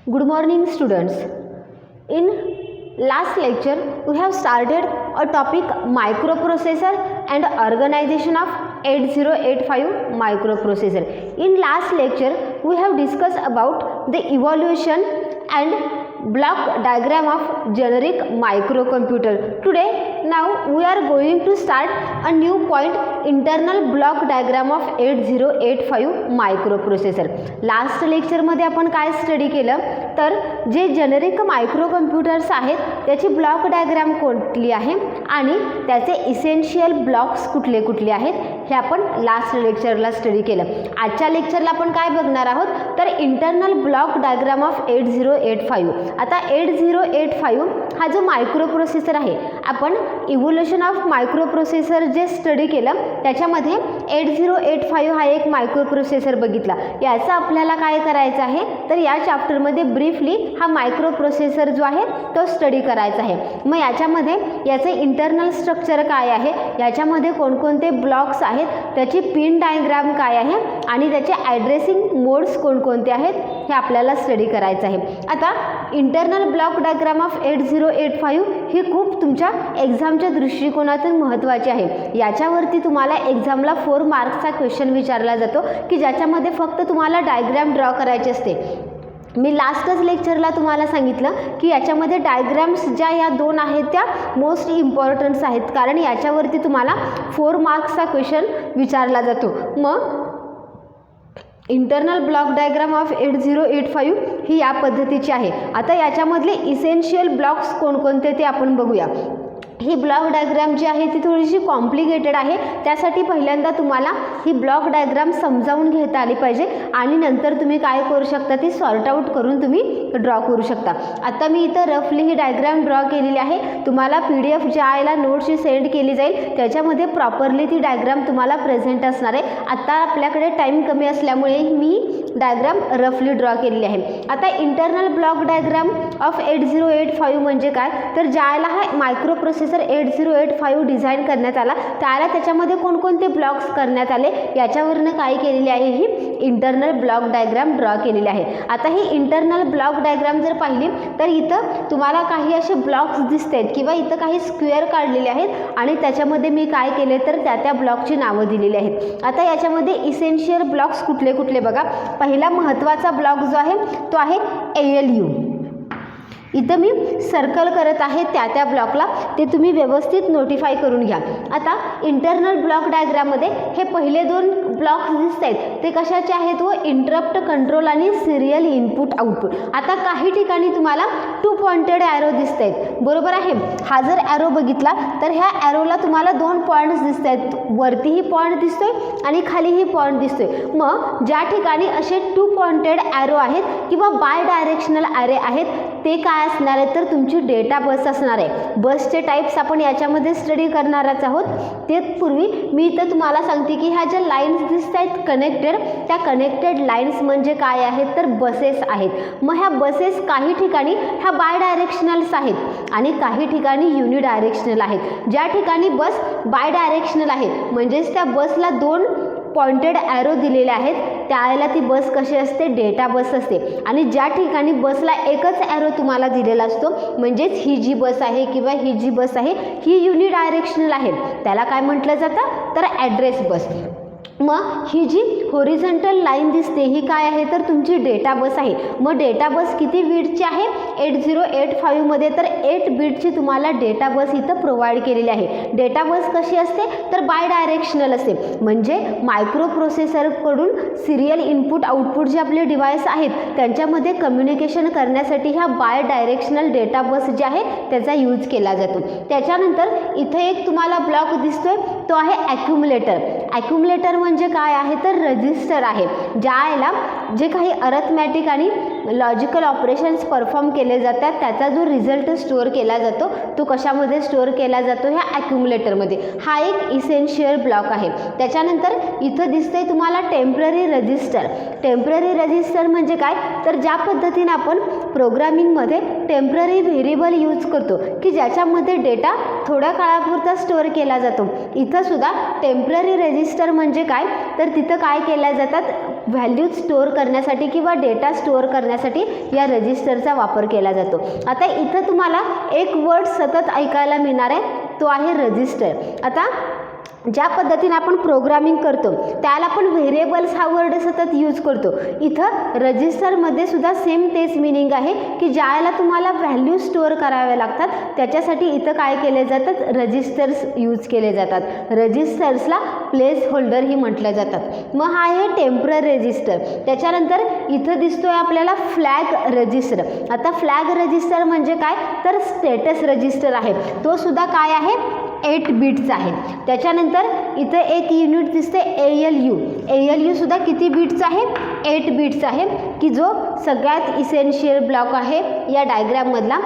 Good morning students. In last lecture we have started a topic microprocessor and organization of 8085 microprocessor. In last lecture we have discussed about the evolution and block diagram of generic microcomputer. Today now we are going to start a new point, internal block diagram of 8085 microprocessor. Last लेक्चरमध्ये आपण काय study केलं तर जे generic micro computers आहेत त्याची block diagram कोणती आहे आणि त्याचे इसेन्शियल ब्लॉक्स कुठले कुठले आहेत हे आपण लास्ट लेक्चरला स्टडी केलं. आजच्या लेक्चरला आपण काय बघणार आहोत तर इंटरनल ब्लॉक डायग्राम ऑफ 8085. आता 8085 हा जो मायक्रो प्रोसेसर आहे, आपण इव्होल्यूशन ऑफ मायक्रो प्रोसेसर जे स्टडी केलं त्याच्यामध्ये 8085 हा एक मायक्रो प्रोसेसर बघितला. याचा आपल्याला काय करायचं आहे तर या चॅप्टरमध्ये ब्रीफली हा मायक्रो प्रोसेसर जो आहे तो स्टडी करायचा आहे. मग याच्यामध्ये याचे इंटरनल स्ट्रक्चर काय आहे, याच्यामध्ये कोणकोणते ब्लॉक्स आहेत, त्याची पिन डायग्राम काय आहे आणि त्याचे ॲड्रेसिंग मोड्स कोणकोणते आहेत हे आपल्याला स्टडी करायचं आहे. आता इंटरनल ब्लॉक डायग्राम ऑफ 8085 ही खूप तुमच्या एक्झामच्या दृष्टिकोनातून महत्त्वाची आहे. याच्यावरती तुम्हाला एक्झामला 4 मार्क्सचा क्वेश्चन विचारला जातो की ज्याच्यामध्ये फक्त तुम्हाला डायग्राम ड्रॉ करायची असते. मी लास्टच लेक्चरला तुम्हाला सांगितलं की याच्यामध्ये डायग्राम्स ज्या या 2 आहेत त्या मोस्ट इम्पॉर्टंट्स आहेत, कारण याच्यावरती तुम्हाला 4 मार्क्सचा क्वेश्चन विचारला जातो. मग इंटरनल ब्लॉक डायग्राम ऑफ 8085 ही या पद्धतीची आहे. आता याच्यामधले इसेन्शियल ब्लॉक्स कोणकोणते ते आपण बघूया. ही ब्लॉक डायग्राम जी आहे ती थोडीशी कॉम्प्लिकेटेड आहे, त्यासाठी पहिल्यांदा तुम्हाला ही ब्लॉक डायग्राम समजावून घेता आली पाहिजे आणि नंतर तुम्ही काय करू शकता ती सॉर्ट आउट करून तुम्ही ड्रॉ करू शकता. आता मी इथं रफली ही डायग्राम ड्रॉ केलेली आहे. तुम्हाला PDF ज्या वेळेला नोट्सची सेंड केली जाईल त्याच्यामध्ये प्रॉपरली ती डायग्राम तुम्हाला प्रेझेंट असणार आहे. आता आपल्याकडे टाईम कमी असल्यामुळे मी डायग्राम रफली ड्रॉ केलेली आहे. आता इंटरनल ब्लॉक डायग्राम ऑफ 8085 म्हणजे काय तर ज्याला हा मायक्रो प्रोसेसर 8085 डिझाईन करण्यात आला त्याला त्याच्यामध्ये कोणकोणते ब्लॉक्स करण्यात आले याच्यावरनं काय केलेली आहे ही इंटरनल ब्लॉक डायग्राम ड्रॉ केलेली आहे. आता ही इंटरनल ब्लॉक डायग्राम जर पाहिली तर इथं तुम्हाला काही असे ब्लॉक्स दिसत आहेत किंवा इथं काही स्क्वेअर काढलेले आहेत आणि त्याच्यामध्ये मी काय केले तर त्या ब्लॉकची नावं दिलेली आहेत. आता याच्यामध्ये इसेन्शियल ब्लॉक्स कुठले कुठले बघा. पहिला महत्त्वाचा ब्लॉक जो आहे तो आहे ALU. इथं मी सर्कल करत आहे त्या ब्लॉकला, ते तुम्ही व्यवस्थित नोटिफाय करून घ्या. आता इंटरनल ब्लॉक डायग्राममध्ये हे पहिले 2 ब्लॉक्स दिसत आहेत ते कशाचे आहेत व इंटरप्ट कंट्रोल आणि सिरियल इनपुट आउटपुट. आता काही ठिकाणी तुम्हाला 2 पॉइंटेड ॲरो दिसत आहेत, बरोबर आहे. हा जर ॲरो बघितला तर ह्या ॲरोला तुम्हाला 2 पॉईंट्स दिसत आहेत, वरतीही पॉईंट दिसतोय आणि खालीही पॉईंट दिसतोय. मग ज्या ठिकाणी असे 2 पॉइंटेड ॲरो आहेत किंवा बाय डायरेक्शनल ॲरे आहेत ते काय असणार आहे तर तुमची डेटा बस असणार आहे. बसचे टाईप्स आपण याच्यामध्ये स्टडी करणारच आहोत. ते पूर्वी मी इथं तुम्हाला सांगते की ह्या ज्या लाईन्स दिसत आहेत कनेक्टेड, त्या कनेक्टेड लाईन्स म्हणजे काय आहेत तर बसेस आहेत. मग ह्या बसेस काही ठिकाणी ह्या बाय डायरेक्शनल्स आहेत आणि काही ठिकाणी युनि डायरेक्शनल आहेत. ज्या ठिकाणी बस बाय डायरेक्शनल आहे म्हणजेच त्या बसला 2 पॉइंटेड ॲरो दिलेले आहेत त्यावेळेला ती बस कशी असते डेटा बस असते. आणि ज्या ठिकाणी बसला एकच ॲरो तुम्हाला दिलेला असतो म्हणजेच ही जी बस आहे किंवा ही जी बस आहे ही युनि डायरेक्शनल आहे त्याला काय म्हटलं जातं तर ॲड्रेस बस. मग ही जी होरिझॉन्टल लाईन दिसते ही काय आहे तर तुमची डेटा बस आहे. मग डेटा बस किती बीटची आहे 8085 मध्ये तर 8 बीटची तुम्हाला डेटा बस इथं प्रोव्हाइड केलेली आहे. डेटा बस कशी असते तर बाय डायरेक्शनल असते, म्हणजे मायक्रो प्रोसेसरकडून सिरियल इनपुट आउटपुट जे आपले डिव्हाइस आहेत त्यांच्यामध्ये कम्युनिकेशन करण्यासाठी ह्या बाय डायरेक्शनल डेटा बस जे आहे त्याचा यूज केला जातो. त्याच्यानंतर इथे एक तुम्हाला ब्लॉक दिसतोय तो आहे ॲक्युमुलेटर. ॲक्युमुलेटर म्हणजे काय आहे तर रजिस्टर आहे. ज्याला जे काही अर्थमॅटिक आणि लॉजिकल ऑपरेशन्स परफॉर्म केले जातात त्याचा जो रिझल्ट स्टोअर केला जातो तो कशामध्ये स्टोअर केला जातो ह्या ॲक्युमुलेटरमध्ये. हा एक इसेन्शियल ब्लॉक आहे. त्याच्यानंतर इथं दिसतंय तुम्हाला टेम्पररी रजिस्टर. टेम्पररी रजिस्टर म्हणजे काय तर ज्या पद्धतीने आपण प्रोग्रामिंगमध्ये टेम्पररी व्हेरिएबल यूज करतो की ज्याच्यामध्ये डेटा थोड्या काळापुरता स्टोअर केला जातो, इथं सुद्धा टेम्पररी रजिस्टर म्हणजे काय तर तिथं काय केल्या जातात व्हॅल्यूज स्टोअर करण्यासाठी किंवा डेटा स्टोअर करण्यासाठी या रजिस्टरचा वापर केला जातो. आता इथं तुम्हाला एक वर्ड सतत ऐकायला मिळणार आहे, तो आहे रजिस्टर. आता ज्या पद्धतीने आपण प्रोग्रामिंग करतो त्याला आपण व्हेरिएबल्स हा वर्ड सतत यूज करतो. इथं रजिस्टरमध्ये सुद्धा सेम तेच मिनिंग आहे की ज्याला तुम्हाला व्हॅल्यू स्टोअर कराव्या लागतात त्याच्यासाठी इथं काय केले जातात, रजिस्टर्स यूज केले जातात. रजिस्टर्सला प्लेस होल्डर ही म्हटलं जातात. मग हा आहे टेम्पररी रजिस्टर. त्याच्यानंतर इथं दिसतोय आपल्याला फ्लॅग रजिस्टर. आता फ्लॅग रजिस्टर म्हणजे काय तर स्टेटस रजिस्टर आहे, तो सुद्धा काय आहे 8 बिट्स आहे. त्याच्यानंतर इथे एक युनिट दिसते ALU. ALU सुद्धा किती बिट्स आहे 8 बिट्स आहे, की जो सगळ्यात इसेन्शियल ब्लॉक आहे या डायग्राममधला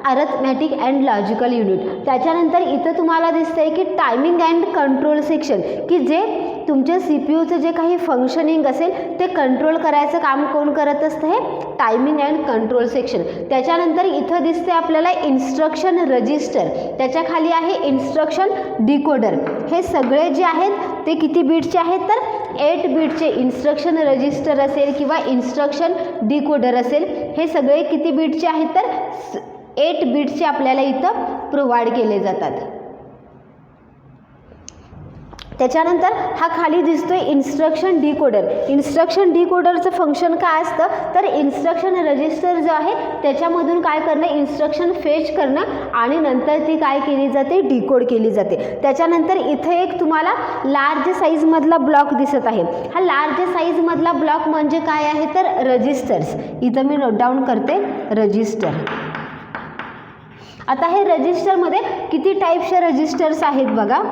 अर्थमॅटिक अँड लॉजिकल युनिट. त्याच्यानंतर इथं तुम्हाला दिसतंय की टायमिंग अँड कंट्रोल सेक्शन, की जे तुमच्या CPUचं जे काही फंक्शनिंग असेल ते कंट्रोल करायचं काम कोण करत असतं, हे टायमिंग अँड कंट्रोल सेक्शन. त्याच्यानंतर इथं दिसते आपल्याला इन्स्ट्रक्शन रजिस्टर, त्याच्या खाली आहे इन्स्ट्रक्शन डिकोडर. हे सगळे जे आहेत ते किती बिटचे आहेत तर 8 बिटचे. इन्स्ट्रक्शन रजिस्टर असेल किंवा इन्स्ट्रक्शन डिकोडर असेल, हे सगळे किती बिटचे आहेत तर 8 बिट्सचे आपल्याला इथं प्रोव्हाइड केले जातात. त्याच्यानंतर हा खाली दिसतोय इन्स्ट्रक्शन डिकोडर. इन्स्ट्रक्शन डिकोडरचं फंक्शन काय असतं तर इन्स्ट्रक्शन रजिस्टर जो आहे त्याच्यामधून काय करणं, इन्स्ट्रक्शन फेच करणं आणि नंतर ती काय केली जाते, डिकोड केली जाते. त्याच्यानंतर इथे एक तुम्हाला लार्ज साईजमधला ब्लॉक दिसत आहे. हा लार्ज साईजमधला ब्लॉक म्हणजे काय आहे तर रजिस्टर्स. इथं मी नोट डाऊन करते रजिस्टर. आता हे रजिस्टरमध्ये किती टाईपचे रजिस्टर्स आहेत बघा,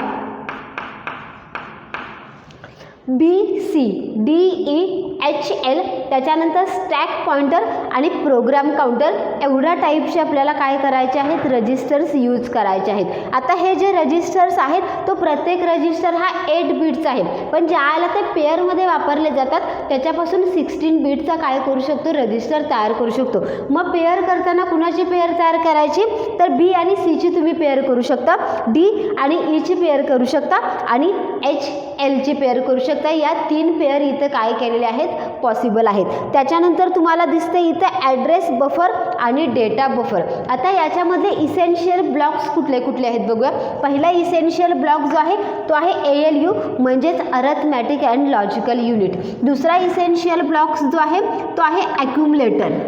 BC DEHL, त्याच्यानंतर स्टॅक पॉइंटर आणि प्रोग्राम काउंटर, एवढ्या टाईपचे आपल्याला काय करायचे आहेत रजिस्टर्स यूज करायचे आहेत. आता हे जे रजिस्टर्स आहेत तो प्रत्येक रजिस्टर हा 8 बिट्स आहे, पण ज्याला ते पेअरमध्ये वापरले जातात त्याच्यापासून 16 बिटचा काय करू शकतो रजिस्टर तयार करू शकतो. मग पेअर करताना कुणाची पेअर तयार करायची तर B आणि C ची तुम्ही पेअर करू शकता, D आणि E ची पेअर करू शकता आणि HL ची पेअर करू शकता. या 3 पेअर इथं काय केलेले आहेत पॉसिबल आहेत. त्याच्यानंतर तुम्हाला दिसते इथं ॲड्रेस बफर आणि डेटा बफर. आता याच्यामध्ये इसेन्शियल ब्लॉक्स कुठले कुठले आहेत बघूया. पहिला इसेन्शियल ब्लॉक जो आहे तो आहे ALU म्हणजेच अर्थमॅटिक अँड लॉजिकल युनिट. दुसरा इसेन्शियल ब्लॉक जो आहे तो आहे ॲक्युमुलेटर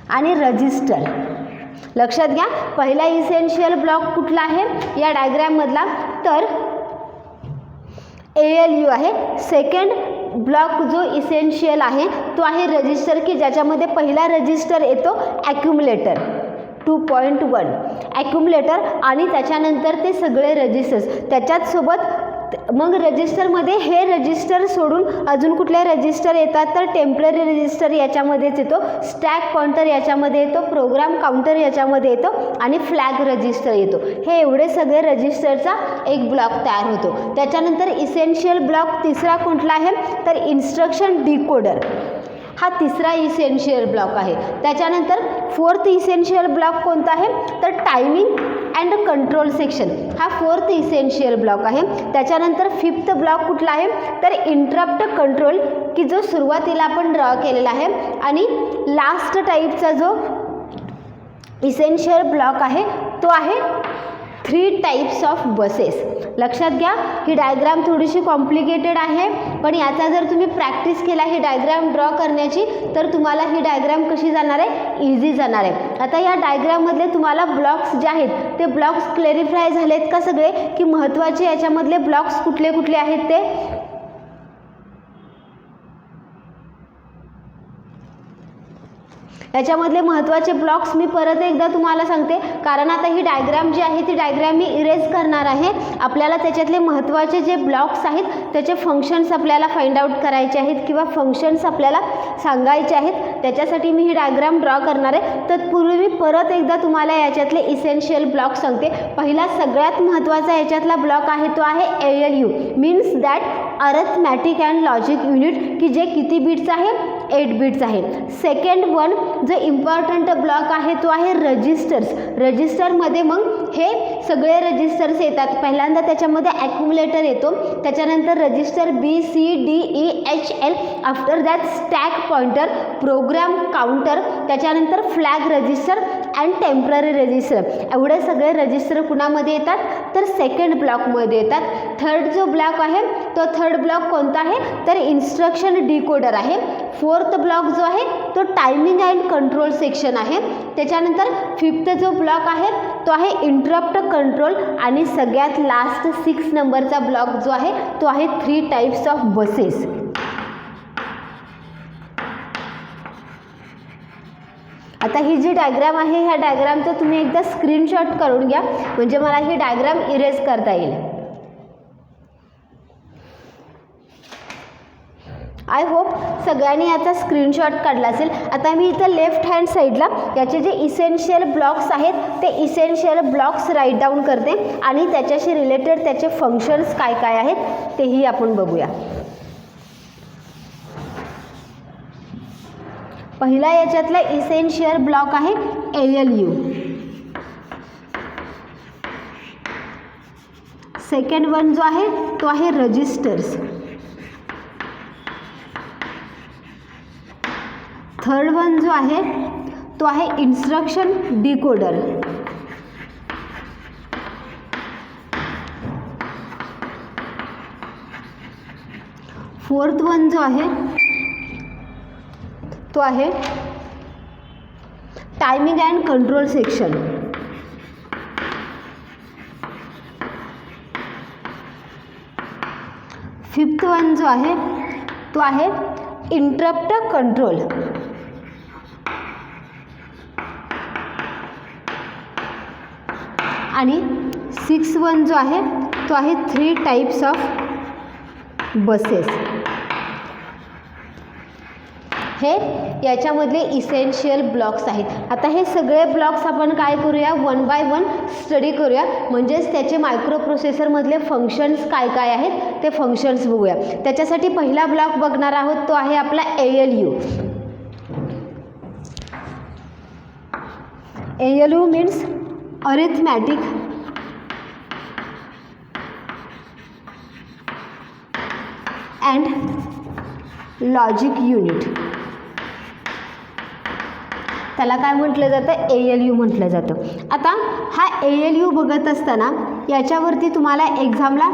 आणि रजिस्टर. लक्षात घ्या, पहिला इसेन्शियल ब्लॉक कुठला आहे या डायग्राममधला तर ALU आहे. सेकंड ब्लॉक जो इसेन्शियल आहे तो आहे रजिस्टर, की ज्याच्यामध्ये पहिला रजिस्टर येतो ॲक्युमुलेटर 2.1 ॲक्युमुलेटर आणि त्याच्यानंतर ते सगळे रजिस्टर्स त्याच्यात सोबत. मग रजिस्टरमध्ये हे रजिस्टर सोडून अजून कुठले रजिस्टर येतात तर टेम्पररी रजिस्टर याच्यामध्येच येतो, स्टॅक पॉइंटर याच्यामध्ये येतो, प्रोग्राम काउंटर याच्यामध्ये येतो आणि फ्लॅग रजिस्टर येतो. हे एवढे सगळे रजिस्टरचा एक ब्लॉक तयार होतो. त्याच्यानंतर इसेन्शियल ब्लॉक तिसरा कुठला आहे तर इन्स्ट्रक्शन डिकोडर, हा तिसरा इसेन्शियल ब्लॉक आहे. त्याच्यानंतर फोर्थ इसेन्शियल ब्लॉक कोणता आहे तर टायमिंग अँड कंट्रोल सेक्शन, हा फोर्थ इसेन्शियल ब्लॉक आहे. त्याच्यानंतर फिफ्थ ब्लॉक कुठला आहे तर इंटरप्ट कंट्रोल, की जो सुरुवातीला आपण ड्रॉ केलेला आहे. आणि लास्ट टाईपचा जो इसेन्शियल ब्लॉक आहे तो आहे 3 टाईप्स ऑफ बसेस. लक्षात घ्या, ही डायग्राम थोडीशी कॉम्प्लिकेटेड आहे, पण याचा जर तुम्ही प्रॅक्टिस केला ही डायग्राम ड्रॉ करण्याची तर तुम्हाला ही डायग्राम कशी जाणार आहे, इझी जाणार आहे. आता या डायग्राममधले तुम्हाला ब्लॉक्स जे आहेत ते ब्लॉक्स क्लॅरिफाय झालेत का सगळे, की महत्त्वाचे याच्यामधले ब्लॉक्स कुठले कुठले आहेत ते. याच्यामधले महत्त्वाचे ब्लॉक्स मी परत एकदा तुम्हाला सांगते, कारण आता ही डायग्राम जी आहे ती डायग्राम मी इरेज करणार आहे. आपल्याला त्याच्यातले महत्त्वाचे जे ब्लॉक्स आहेत त्याचे फंक्शन्स आपल्याला फाइंड आउट करायचे आहेत किंवा फंक्शन्स आपल्याला सांगायचे आहेत, त्याच्यासाठी मी ही डायग्राम ड्रॉ करणार आहे. तत्पूर्वी मी परत एकदा तुम्हाला याच्यातले इसेन्शियल ब्लॉक सांगते. पहिला सगळ्यात महत्त्वाचा याच्यातला ब्लॉक आहे तो आहे ALU means that arithmetic and logic unit, की जे किती बिट्स आहे 8 बिट्स आहे. सेकंड वन जो इम्पॉर्टंट ब्लॉक आहे तो आहे रजिस्टर्स. रजिस्टरमध्ये मग हे सगळे रजिस्टर्स येतात. पहिल्यांदा त्याच्यामध्ये ॲक्युमुलेटर येतो, त्याच्यानंतर register BCDEHL, after that stack pointer, program counter, त्याच्यानंतर flag register and temporary register. एवढे सगळे रजिस्टर कुणामध्ये येतात तर सेकंड ब्लॉकमध्ये येतात. थर्ड जो ब्लॉक आहे तो थर्ड ब्लॉक कोणता आहे तर इन्स्ट्रक्शन डिकोडर आहे. फोर्थ ब्लॉक जो आहे तो टायमिंग अँड कंट्रोल सेक्शन आहे. त्याच्यानंतर फिफ्थ जो ब्लॉक आहे तो आहे इंटरप्ट कंट्रोल. आणि सगळ्यात लास्ट 6 नंबरचा ब्लॉक जो आहे तो आहे 3 टाइप्स ऑफ बसेस. आता ही जी डायग्राम आहे ह्या डायग्रामचा तुम्ही एकदा स्क्रीनशॉट करून घ्या म्हणजे मला ही डायग्राम इरेज करता येईल. आय होप सगळ्यांनी याचा स्क्रीनशॉट काढला असेल. आता मी इथं लेफ्ट हँड साईडला याचे जे इसेन्शियल ब्लॉक्स आहेत ते इसेन्शियल ब्लॉक्स राईट डाऊन करते आणि त्याच्याशी रिलेटेड त्याचे फंक्शन्स काय काय आहेत तेही आपण बघूया. पहिला याच्यातला इसेन्शियल ब्लॉक आहे ALU. सेकंड वन जो आहे तो आहे रजिस्टर्स. थर्ड वन जो आहे तो आहे इन्स्ट्रक्शन डिकोडर. फोर्थ वन जो आहे तो आहे timing and control section. Fifth one जो आहे तो आहे इंटरप्ट कंट्रोल. आणि 6 वन जो आहे तो आहे 3 टाइप्स ऑफ बसेस. हे याच्यामधले इसेन्शियल ब्लॉक्स आहेत. आता हे सगळे ब्लॉक्स आपण काय करूया वन बाय वन स्टडी करूया म्हणजेच त्याचे मायक्रो प्रोसेसरमधले फंक्शन्स काय काय आहेत ते फंक्शन्स बघूया. त्याच्यासाठी पहिला ब्लॉक बघणार आहोत तो आहे आपला ALU. ALU means arithmetic and logic unit. त्याला काय म्हटलं जातं ALU म्हटलं जातं. आता हा ALU बघत असताना याच्यावरती तुम्हाला एक्झामला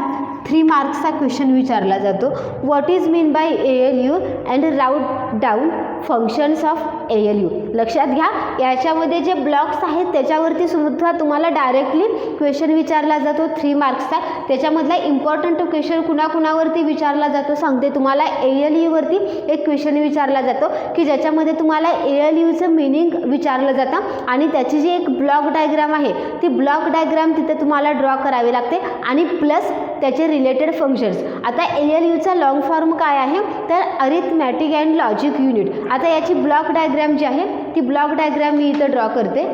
3 मार्क्सचा क्वेश्चन विचारला जातो. What is mean by ALU and route down functions of ALU. लक्षात घ्या याच्यामध्ये जे ब्लॉक्स आहेत त्याच्यावरती सुद्धा तुम्हाला डायरेक्टली क्वेश्चन विचारला जातो 3 मार्क्सचा. त्याच्यामधला इम्पॉर्टंट क्वेश्चन कुणाकुणावरती विचारला जातो सांगते तुम्हाला. ALU वरती एक क्वेश्चन विचारला जातो की ज्याच्यामध्ये तुम्हाला ALUचं मिनिंग विचारलं जातं आणि त्याची जी एक ब्लॉक डायग्राम आहे ती ब्लॉक डायग्राम तिथे तुम्हाला ड्रॉ करावी लागते आणि प्लस त्याचे रिलेटेड फंक्शन्स. आता ALUचा लॉंग फॉर्म काय आहे तर अरिथमॅटिक अँड लॉजिक युनिट. आता याची ब्लॉक डायग्राम जी आहे ती ब्लॉक डायग्राम मी इथं ड्रॉ करते.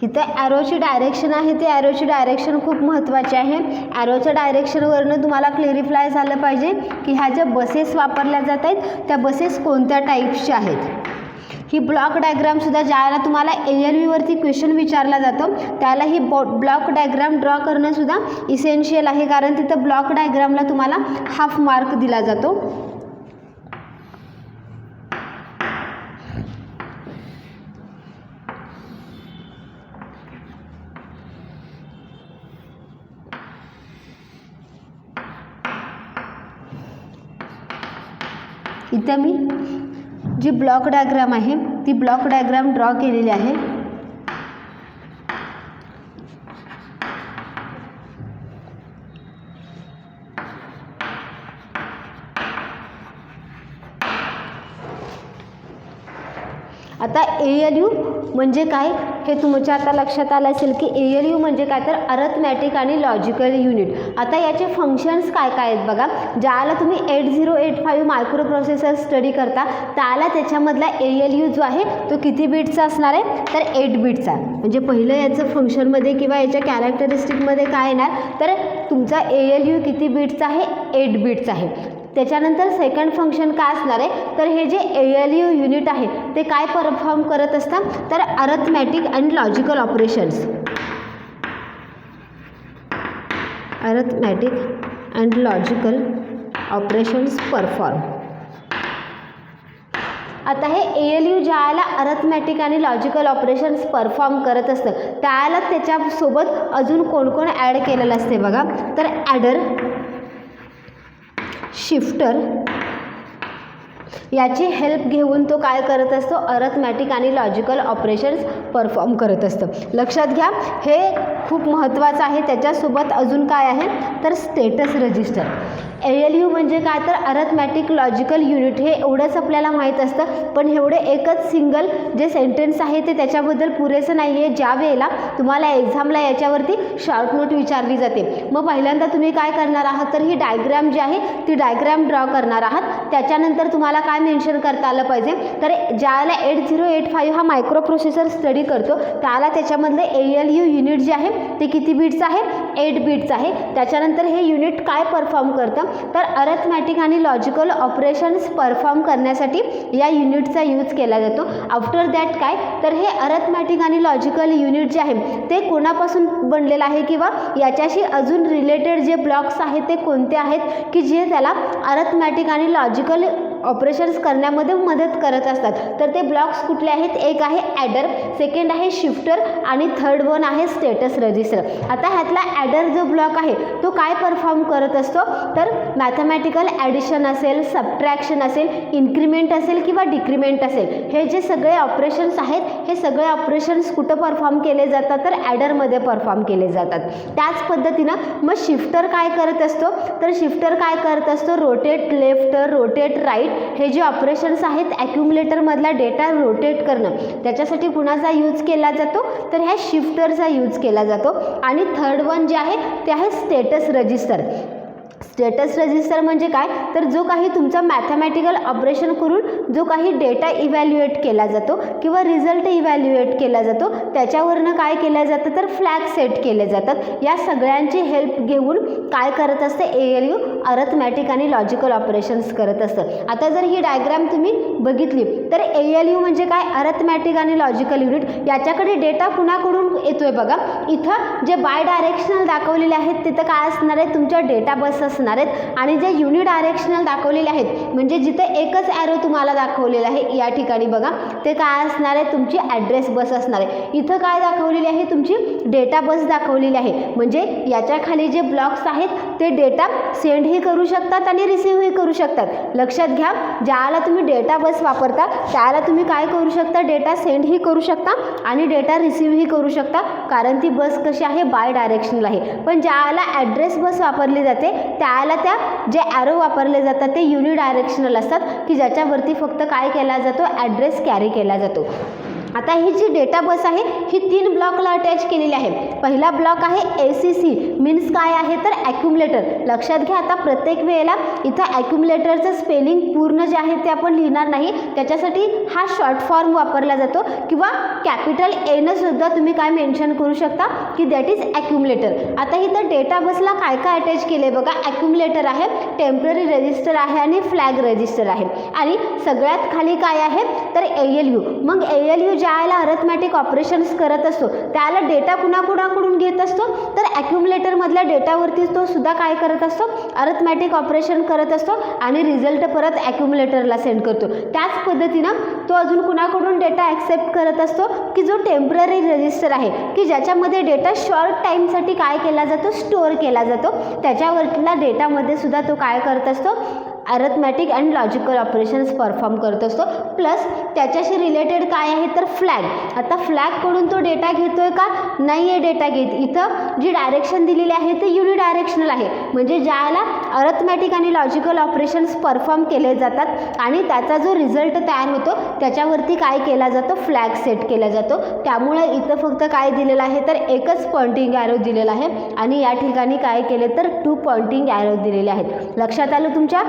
इथं ॲरोची डायरेक्शन आहे ते ॲरोची डायरेक्शन खूप महत्त्वाची आहे. ॲरोच्या डायरेक्शनवरनं तुम्हाला क्लेरिफाय झालं पाहिजे की ह्या ज्या बसेस वापरल्या जात आहेत त्या बसेस कोणत्या टाईप्सच्या आहेत. ही ब्लॉक डायग्रामसुद्धा ज्याला तुम्हाला ALU वरती क्वेश्चन विचारला जातो त्याला ही ब्लॉक डायग्राम ड्रॉ करणंसुद्धा इसेन्शियल आहे कारण तिथं ब्लॉक डायग्रामला तुम्हाला हाफ मार्क दिला जातो. इथं मी जी ब्लॉक डायग्राम आहे ती ब्लॉक डायग्राम ड्रॉ केलेली आहे. ALU म्हणजे काय हे तुमच्या आता लक्षात आलं असेल की ALU म्हणजे काय तर अर्थमॅटिक आणि लॉजिकल युनिट. आता याचे फंक्शन्स काय काय आहेत बघा. ज्याला तुम्ही 8085 मायक्रो प्रोसेसर स्टडी करता त्याला त्याच्यामधला ALU जो आहे तो किती बीटचा असणार आहे तर 8 बीटचा. म्हणजे पहिलं याचं फंक्शनमध्ये किंवा याच्या कॅरेक्टरिस्टिकमध्ये काय येणार तर तुमचा ALU किती बीटचा आहे 8 बीटचा आहे. त्याच्यानंतर सेकंड फंक्शन काय असणार आहे तर हे जे ALU युनिट आहे ते काय परफॉर्म करत असतात तर arithmetic and logical operations. Arithmetic and logical operations perform. आता हे ALU ज्याला अर्थमॅटिक आणि लॉजिकल ऑपरेशन्स परफॉर्म करत असतं त्याला त्याच्यासोबत अजून कोण कोण ॲड केलेलं असते बघा. तर ॲडर, शिफ्टर याची हेल्प घेऊन तो काय करत असतो अर्थमॅटिक आणि लॉजिकल ऑपरेशन्स परफॉर्म करत असतं. लक्षात घ्या हे खूप महत्त्वाचं आहे. त्याच्यासोबत अजून काय आहे तर स्टेटस रजिस्टर. ALU म्हणजे काय तर अर्थमॅटिक लॉजिकल युनिट हे एवढंच आपल्याला माहीत असतं. पण एवढे एकच सिंगल जे सेंटेन्स आहे ते त्याच्याबद्दल पुरेसं नाही आहे. ज्या वेळेला तुम्हाला एक्झामला याच्यावरती शॉर्ट नोट विचारली जाते मग पहिल्यांदा तुम्ही काय करणार आहात तर ही डायग्रॅम जी आहे ती डायग्रॅम ड्रॉ करणार आहात. त्याच्यानंतर तुम्हाला काय मेन्शन करता आलं पाहिजे तर ज्याला 8085 हा मायक्रो प्रोसेसर स्टडी करतो त्याला त्याच्यामधलं ALU युनिट जे आहे ते किती बीटचं आहे 8 बीटचं आहे. त्याच्यानंतर हे युनिट काय परफॉर्म करतं तर अर्थमॅटिक आणि लॉजिकल ऑपरेशन्स परफॉर्म करण्यासाठी या युनिटचा यूज केला जातो. आफ्टर दॅट काय तर हे अर्थमॅटिक आणि लॉजिकल युनिट जे आहे ते कोणापासून बनलेलं आहे किंवा याच्याशी अजून रिलेटेड जे ब्लॉक्स आहेत ते कोणते आहेत की जे त्याला अर्थमॅटिक आणि लॉजिकल ऑपरेशन्स करण्यामध्ये मदत करत असतात. तर ते ब्लॉक्स कुठले आहेत एक आहे ॲडर, सेकंड आहे शिफ्टर आणि थर्ड वन आहे स्टेटस रजिस्टर. आता ह्यातला ॲडर जो ब्लॉक आहे तो काय परफॉर्म करत असतो तर मॅथमॅटिकल ॲडिशन असेल, सबट्रॅक्शन असेल, इन्क्रीमेंट असेल किंवा डिक्रीमेंट असेल हे जे सगळे ऑपरेशन्स आहेत हे सगळे ऑपरेशन्स कुठं परफॉर्म केले जातात तर ॲडरमध्ये परफॉर्म केले जातात. त्याच पद्धतीनं मग शिफ्टर काय करत असतो तर शिफ्टर काय करत असतो रोटेट लेफ्ट, रोटेट राईट हे जे ऑपरेशन्स आहेत ॲक्युम्युलेटरमधला डेटा रोटेट करणं त्याच्यासाठी कुणाचा यूज केला जातो तर ह्या शिफ्टरचा यूज केला जातो. आणि थर्ड वन जे आहे ते आहे स्टेटस रजिस्टर. स्टेटस रजिस्टर म्हणजे काय तर जो काही तुमचा मॅथमॅटिकल ऑपरेशन करून जो काही डेटा इव्हॅल्युएट केला जातो किंवा रिझल्ट इव्हॅल्युएट केला जातो त्याच्यावरनं काय केलं जातं तर फ्लॅग सेट केले जातात. या सगळ्यांची हेल्प घेऊन काय करत असते ALU अर्थमॅटिक आणि लॉजिकल ऑपरेशन्स करत असतं. आता जर ही डायग्राम तुम्ही बघितली तर ALU म्हणजे काय अर्थमॅटिक आणि लॉजिकल युनिट याच्याकडे डेटा कुणाकडून येतोय बघा. इथं जे बाय डायरेक्शनल दाखवलेले आहेत तिथं काय असणार आहे तुमच्या डेटा बस असणार आहेत आणि जे युनि डायरेक्शनल दाखवलेले आहेत म्हणजे जिथे एकच ॲरो तुम्हाला दाखवलेला आहे या ठिकाणी बघा ते काय असणार आहे तुमची ॲड्रेस बस असणार आहे. इथं काय दाखवलेली आहे तुमची डेटा बस दाखवलेली आहे. म्हणजे याच्या खाली जे ब्लॉक्स आहेत ते डेटा सेंडही करू शकतात आणि रिसीव्हही करू शकतात. लक्षात घ्या ज्याला तुम्ही डेटा बस वापरता त्याला तुम्ही काय करू शकता डेटा सेंडही करू शकता आणि डेटा रिसीव्हही करू शकता कारण ती बस कशी आहे बाय डायरेक्शनल आहे. पण ज्याला ॲड्रेस बस वापरली जाते त्याला त्या जे ॲरो वापरले जातात ते युनि डायरेक्शनल असतात की ज्याच्यावरती फक्त काय केला जातो ॲड्रेस कॅरी केला जातो. आता ही जी डेटा बस आहे ही 3 ब्लॉकला अटॅच केलेली आहे. पहिला ब्लॉक आहे ACC मीन्स काय आहे तर ॲक्युम्युलेटर. लक्षात घ्या आता प्रत्येक वेळेला इथं ॲक्युम्युलेटरचं स्पेलिंग पूर्ण जे आहे ते आपण लिहिणार नाही त्याच्यासाठी हा शॉर्ट फॉर्म वापरला जातो किंवा कॅपिटल Aनं सुद्धा तुम्ही काय मेन्शन करू शकता की दॅट इज ॲक्युम्युलेटर. आता इथं डेटा बसला काय काय अटॅच केले बघा ॲक्युम्युलेटर आहे, टेम्पररी रजिस्टर आहे आणि फ्लॅग रजिस्टर आहे आणि सगळ्यात खाली काय आहे तर ALU. मग ALU ज्याला अर्थमॅटिक ऑपरेशन्स करत असतो त्याला डेटा कुणाकुणाकडून घेत असतो तर ॲक्युम्युलेटरमधल्या डेटावरती तो सुद्धा काय करत असतो अर्थमॅटिक ऑपरेशन करत असतो आणि रिझल्ट परत ॲक्युम्युलेटरला सेंड करतो. त्याच पद्धतीनं तो अजून कुणाकडून डेटा ॲक्सेप्ट करत असतो की जो टेम्पररी रजिस्टर आहे की ज्याच्यामध्ये डेटा शॉर्ट टाईमसाठी काय केला जातो स्टोअर केला जातो. त्याच्यावरला डेटामध्ये सुद्धा तो काय करत असतो arithmetic and logical operations perform करत असतो. प्लस त्याच्याशी रिलेटेड काय आहे तर फ्लॅग. आता फ्लॅगकडून तो डेटा घेतोय का नाही आहे डेटा घेत. इथं जी डायरेक्शन दिलेली आहे ते युनिडायरेक्शनल आहे, म्हणजे ज्याला अरिथमॅटिक आणि लॉजिकल ऑपरेशन्स परफॉर्म केले जातात आणि त्याचा जो रिझल्ट तयार होतो त्याच्यावरती काय केला जातो फ्लॅग सेट केला जातो. त्यामुळे इथं फक्त काय दिलेलं आहे तर एकच पॉइंटिंग ॲरो दिलेला आहे आणि या ठिकाणी काय केले तर 2 पॉइंटिंग ॲरो दिलेले आहेत. लक्षात आलं तुमच्या.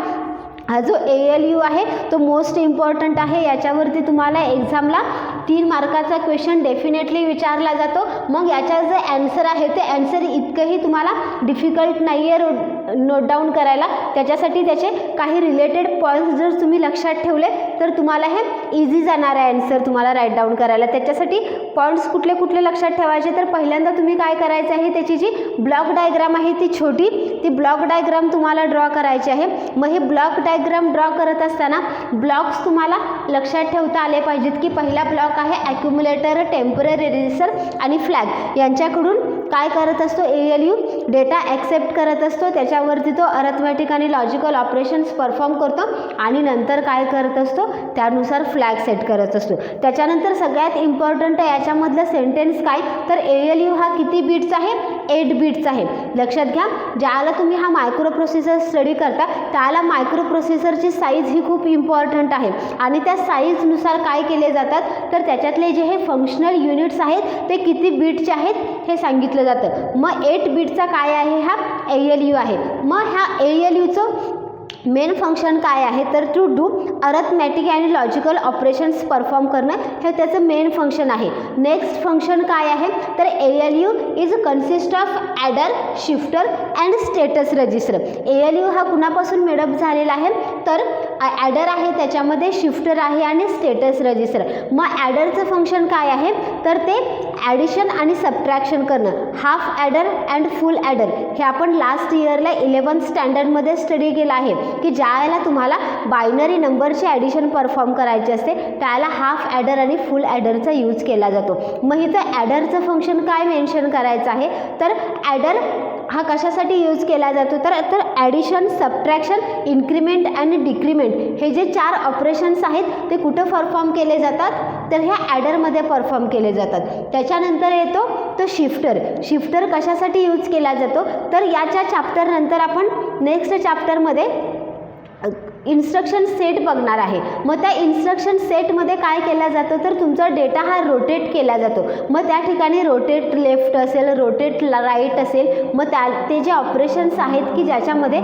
हा जो ALU आहे तो मोस्ट इम्पॉर्टंट आहे. याच्यावरती तुम्हाला एक्झामला 3 मार्काचा क्वेश्चन डेफिनेटली विचारला जातो. मग याच्या जे ॲन्सर आहे ते ॲन्सर इतकंही तुम्हाला डिफिकल्ट नाही आहे नोट डाऊन करायला. त्याच्यासाठी त्याचे काही रिलेटेड पॉईंट्स जर तुम्ही लक्षात ठेवले तर तुम्हाला हे इझी जाणार आहे ॲन्सर तुम्हाला राईट डाऊन करायला. त्याच्यासाठी पॉईंट्स कुठले कुठले लक्षात ठेवायचे तर पहिल्यांदा तुम्ही काय करायचं आहे त्याची जी ब्लॉक डायग्राम आहे ती छोटी ती ब्लॉक डायग्राम तुम्हाला ड्रॉ करायची आहे. मग हे ब्लॉक डायग्राम ड्रॉ करत असताना ब्लॉक्स तुम्हाला लक्षात ठेवता आले पाहिजेत की पहिला ब्लॉक आहे ॲक्युम्युलेटर, टेम्पररी रेजिस्टर आणि फ्लॅग. यांच्याकडून काय करत असतो ALU डेटा ॲक्सेप्ट करत असतो. त्याच्यावरती तो अरिथमॅटिक आणि लॉजिकल ऑपरेशन्स परफॉर्म करतो आणि नंतर काय करत असतो त्यानुसार फ्लॅग सेट करत असतो. त्याच्यानंतर सगळ्यात इम्पॉर्टंट याच्यामधलं सेंटेन्स काय तर ALU हा किती बिट्स आहे 8 बिट्स आहे. लक्षात घ्या. ज्याला तुम्ही हा मायक्रो प्रोसेसर स्टडी करता त्याला मायक्रो प्रोसेसरची साईज ही खूप इम्पॉर्टंट आहे आणि त्या साईजनुसार काय केले जातात तर त्याच्यातले जे हे फंक्शनल युनिट्स आहेत ते किती बिटचे आहेत हे सांगितलं जातं. मग 8 बिटचा काय आहे हा ALU आहे. मग ह्या ALUचं मेन फंक्शन काय आहे तर टू डू अरिथमॅटिक आणि लॉजिकल ऑपरेशन्स परफॉर्म करणं हे त्याचं मेन फंक्शन आहे. नेक्स्ट फंक्शन काय आहे तर ALU is consist of adder, shifter and status register. ALU हा कुणापासून मेडअप झालेला आहे तर ॲडर आहे, त्याच्यामध्ये शिफ्टर आहे आणि स्टेटस रजिस्टर. मग ॲडरचं फंक्शन काय आहे तर ते ॲडिशन आणि सबट्रॅक्शन करणं. Half adder and full adder हे आपण लास्ट इयरला 11th स्टँडर्डमध्ये स्टडी केलं आहे की ज्यावेळेला तुम्हाला बायनरी नंबरची ॲडिशन परफॉर्म करायची असते त्याला हाफ ॲडर आणि फुल ॲडरचा यूज केला जातो. मग इथं ॲडरचं फंक्शन काय मेन्शन करायचं आहे तर ॲडर हा कशासाठी यूज केला जातो तर ॲडिशन, सबट्रॅक्शन, इन्क्रीमेंट आणि डिक्रीमेंट हे जे 4 ऑपरेशन्स आहेत ते कुठं परफॉर्म केले जातात तर ह्या ॲडरमध्ये परफॉर्म केले जातात. त्याच्यानंतर येतो तो शिफ्टर. शिफ्टर कशासाठी यूज केला जातो तर याच्या चॅप्टरनंतर आपण नेक्स्ट चॅप्टरमध्ये इन्स्ट्रक्शन सेट बघणार आहे. मग त्या इन्स्ट्रक्शन सेटमध्ये काय केला जातो तर तुमचा डेटा हा रोटेट केला जातो. मग त्या ठिकाणी रोटेट लेफ्ट असेल, रोटेट राईट असेल. मग ते जे ऑपरेशन्स आहेत की ज्याच्यामध्ये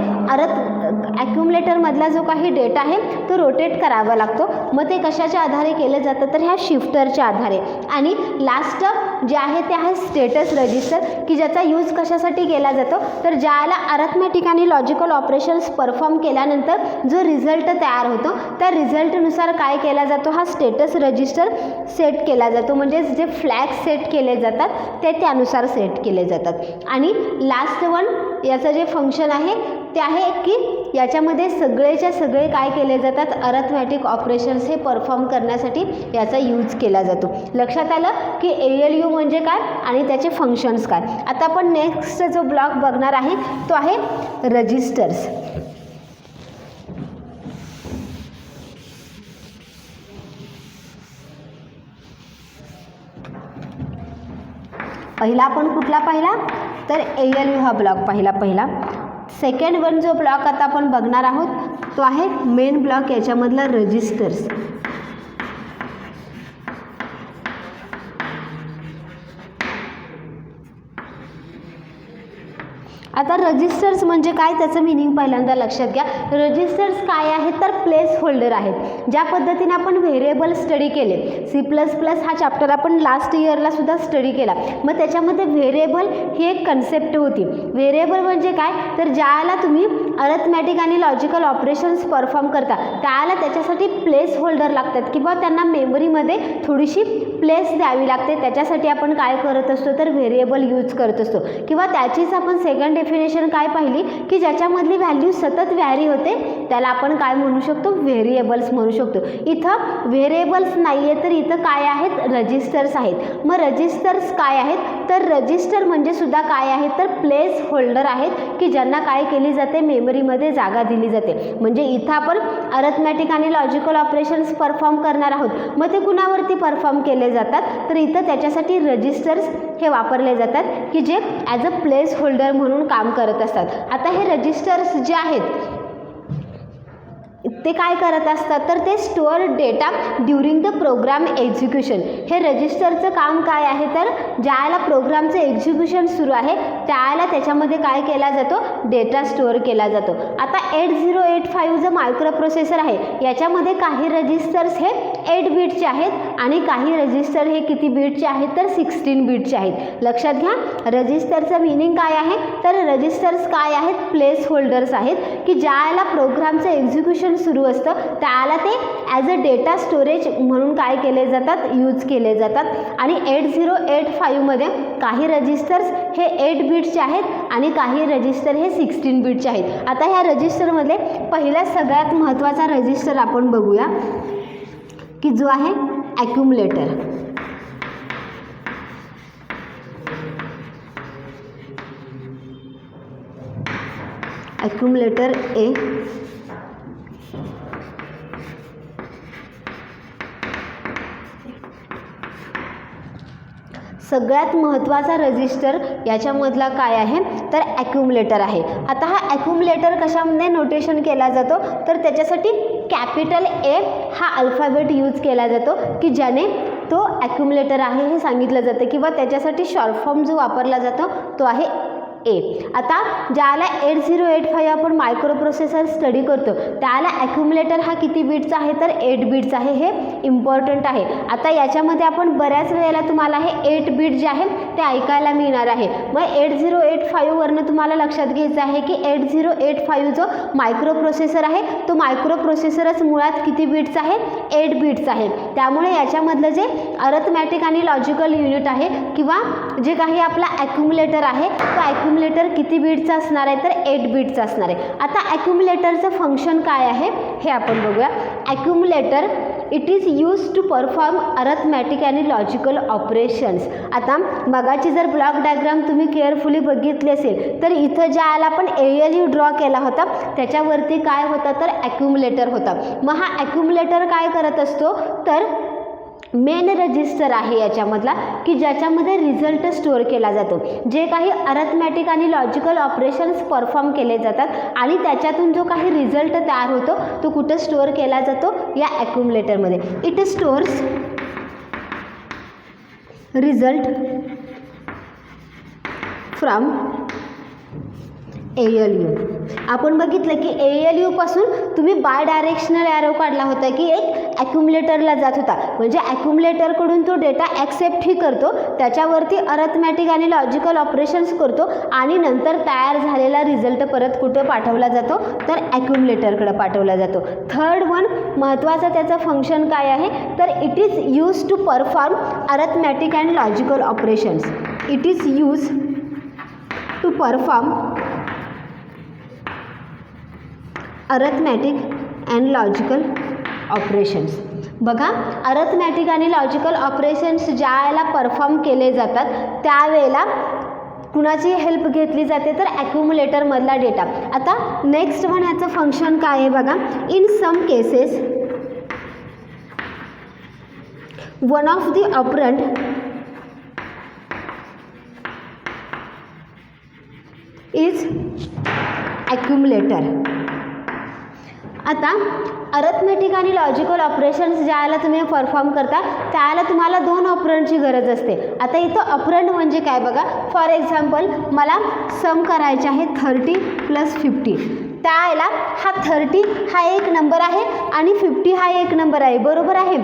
ॲक्युम्युलेटरमधला जो काही डेटा आहे तो रोटेट करावा लागतो. मग ते कशाच्या आधारे केलं जातं तर ह्या शिफ्टरच्या आधारे. आणि लास्ट जे आहे ते आहे स्टेटस रजिस्टर की ज्याचा यूज कशासाठी केला जातो तर ज्याला अरिथमॅटिक आणि लॉजिकल ऑपरेशन्स परफॉर्म केल्यानंतर जो रिझल्ट तयार होतो त्या रिझल्टनुसार काय केला जातो हा स्टेटस रजिस्टर सेट केला जातो. म्हणजे जे फ्लॅग सेट केले जातात ते त्यानुसार सेट केले जातात. आणि लास्ट वन याचं जे फंक्शन आहे ते आहे की याच्यामध्ये सगळेच्या सगळे काय केले जातात अरिथमॅटिक ऑपरेशन्स हे परफॉर्म करण्यासाठी याचा यूज केला जातो. लक्षात आलं की ALU म्हणजे काय आणि त्याचे फंक्शन्स काय. आता आपण नेक्स्ट जो ब्लॉक बघणार आहे तो आहे रजिस्टर्स. पहिला आपण कुठला पाहिला तर ALU हा ब्लॉक पहिला. सेकंड वन जो ब्लॉक आता आपण बघणार आहोत तो आहे मेन ब्लॉक, याच्यामधला रजिस्टर्स. आता रजिस्टर्स म्हणजे काय त्याचं मिनिंग पहिल्यांदा लक्षात घ्या. रजिस्टर्स काय आहेत तर प्लेस होल्डर आहेत. ज्या पद्धतीने आपण व्हेरिएबल स्टडी केले C++ हा चॅप्टर आपण लास्ट इयरला सुद्धा स्टडी केला. मग त्याच्यामध्ये व्हेरिएबल ही एक कन्सेप्ट होती. व्हेरिएबल म्हणजे काय तर ज्याला तुम्ही अरिथमॅटिक आणि लॉजिकल ऑपरेशन्स परफॉर्म करता त्याला त्याच्यासाठी प्लेस होल्डर लागतात किंवा त्यांना मेमरीमध्ये थोडीशी प्लेस द्यावी लागते, त्याच्यासाठी आपण काय करत असतो तर व्हेरिएबल यूज करत असतो. किंवा त्याचीच आपण सेकंड डेफिनेशन काय पाहिली की ज्याच्यामधली व्हॅल्यू सतत व्हॅरी होते त्याला आपण काय म्हणू शकतो, व्हेरिएबल्स म्हणू शकतो. इथं व्हेरिएबल्स नाही आहे तर इथं काय आहेत, रजिस्टर्स आहेत. मग रजिस्टर्स काय आहेत तर रजिस्टर म्हणजे सुद्धा काय आहेत तर प्लेस होल्डर आहेत की ज्यांना काय केली जाते, मेमरीमध्ये जागा दिली जाते. म्हणजे इथं आपण अरिथमॅटिक आणि लॉजिकल ऑपरेशन्स परफॉर्म करणार आहोत. मग ते कुणावरती परफॉर्म केले जातात तर इथं त्याच्यासाठी रजिस्टर्स हे वापरले जातात की जे ॲज अ प्लेस होल्डर म्हणून काम करत असतात. आता हे रजिस्टर्स जे आहेत ते काय करत असतात तर ते store data during the program execution. हे रजिस्टरचं काम काय आहे तर ज्याला प्रोग्रामचं एक्झिक्युशन सुरू आहे त्याला त्याच्यामध्ये काय केला जातो, डेटा स्टोअर केला जातो. आता 8085 जो मायक्रो प्रोसेसर आहे याच्यामध्ये काही रजिस्टर्स हे 8 बीटचे आहेत आणि काही रजिस्टर हे किती बीटचे आहेत तर 16 बीटचे आहेत. लक्षात घ्या, रजिस्टरचं मिनिंग काय आहे तर रजिस्टर्स काय आहेत, प्लेस होल्डर्स आहेत की ज्याला प्रोग्रामचं एक्झिक्युशन सुरू असतं त्याला ते ॲज अ डेटा स्टोरेज म्हणून काय केले जातात, यूज केले जातात. आणि 8085 मध्ये काही रजिस्टर्स हे 8 बीटचे आहेत आणि काही रजिस्टर हे 16 बीटचे आहेत. आता ह्या रजिस्टरमधले पहिला सगळ्यात महत्त्वाचा रजिस्टर आपण बघूया की जो आहे ॲक्युमुलेटर. ॲक्युमुलेटर ए सगळ्यात महत्त्वाचा रजिस्टर याच्यामधला काय आहे तर ॲक्युमुलेटर आहे. आता हा ॲक्युमुलेटर कशामध्ये नोटेशन केला जातो तर त्याच्यासाठी कॅपिटल ए हा अल्फाबेट यूज केला जातो की ज्याने तो ॲक्युमुलेटर आहे हे सांगितलं जातं किंवा त्याच्यासाठी शॉर्ट फॉर्म जो वापरला जातो तो आहे ए. आता ज्याला 8085 आपण मायक्रो प्रोसेसर स्टडी करतो त्याला ॲक्युमुलेटर हा किती बीटचा आहे तर 8 बीटचा आहे. हे इम्पॉर्टंट आहे. आता याच्यामध्ये आपण बऱ्याच वेळेला तुम्हाला हे 8 बीट जे आहे ते ऐकायला मिळणार आहे. मग 8085 वरनं तुम्हाला लक्षात घ्यायचं आहे की 8085 जो मायक्रो प्रोसेसर आहे तो मायक्रो प्रोसेसरच मुळात किती बीटचा आहे, 8 बीटचा आहे. त्यामुळे याच्यामधलं जे अरिथमॅटिक आणि लॉजिकल युनिट आहे किंवा जे काही आपला ॲक्युमुलेटर आहे तो ॲक्युमुलेटर किती बीटचा असणार आहे तर 8 बीटचा असणार आहे. आता ॲक्युमुलेटरचं फंक्शन काय आहे हे आपण बघूया. Accumulator it is use to perform arithmetic आणि लॉजिकल ऑपरेशन्स. आता मगाची जर ब्लॉक डायग्राम तुम्ही केअरफुली बघितली असेल तर इथं ज्याला आपण ALU ड्रॉ केला होता त्याच्यावरती काय होता तर ॲक्युमुलेटर होता. मग हा ॲक्युमुलेटर काय करत असतो तर मेन रजिस्टर आहे याच्यामधला की ज्याच्यामध्ये रिझल्ट स्टोअर केला जातो. जे काही अरिथमॅटिक आणि लॉजिकल ऑपरेशन्स परफॉर्म केले जातात आणि त्याच्यातून जो काही रिझल्ट तयार होतो तो कुठं स्टोअर केला जातो या ॲक्युमुलेटरमध्ये. It stores result from ALU. आपण बघितलं की ALU पासून तुम्ही बाय डायरेक्शनल ॲरो काढला होता की एक ॲक्युमुलेटरला जात होता. म्हणजे ॲक्युमुलेटरकडून तो डेटा ॲक्सेप्टही करतो, त्याच्यावरती अरिथमॅटिक आणि लॉजिकल ऑपरेशन्स करतो आणि नंतर तयार झालेला रिझल्ट परत कुठं पाठवला जातो तर ॲक्युमुलेटरकडे पाठवला जातो. थर्ड वन महत्त्वाचं त्याचं फंक्शन काय आहे तर it is use to perform arithmetic and logical operations. It is use to perform arithmetic and logical operations. बघा, अरिथमॅटिक आणि लॉजिकल ऑपरेशन्स ज्यावेळेला परफॉर्म केले जातात त्यावेळेला कुणाची हेल्प घेतली जाते तर ॲक्युमुलेटरमधला डेटा. आता नेक्स्ट वन ह्याचं फंक्शन काय आहे बघा. In some cases one of the operand is accumulator. आता अरिथमॅटिक आणि लॉजिकल ऑपरेशन्स ज्याला तुम्ही परफॉर्म करता त्याला तुम्हाला 2 ऑपरंटची गरज असते. आता इथं ऑपरंट म्हणजे काय बघा. फॉर एक्झाम्पल मला सम करायचे आहे 30 + 50. त्याला हा 30 हा एक नंबर आहे आणि 50 हा एक नंबर आहे, बरोबर आहे.